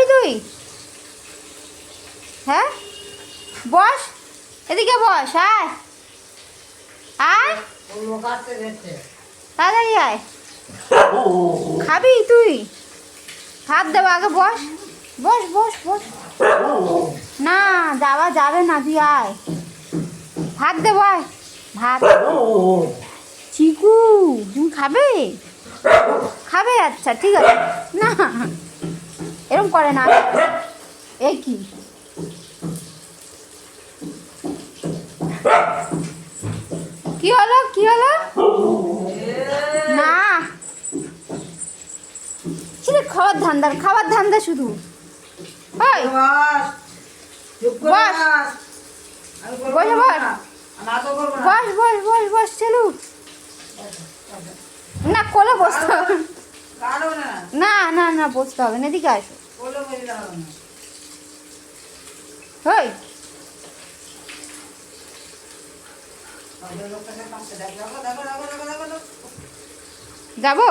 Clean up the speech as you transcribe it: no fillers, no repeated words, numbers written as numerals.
খাবি তুই? হ্যাঁ, বস, এদিকে বস, আয় আয়, তাড়াতাড়ি আয়। খাবি তুই? ভাত দেবো, আগে বস, বস বস বস। না, যাওয়া যাবে না, তুই আয়, ভাত দেবো, আয় ভাত। চিকু, তুমি খাবে? খাবে, আচ্ছা ঠিক আছে। না, এরকম করে না। এ কি, কি হলো, কি হলো? না, কিরে খাবার ধান্দা, খাবার ধান্দা শুধু। ওই বস, বসে বস, বস বস বস বস, চলু। না, কোলে বসতে হবে না, না না বসতে হবে না, এদিকে আসো। ওই যাবো।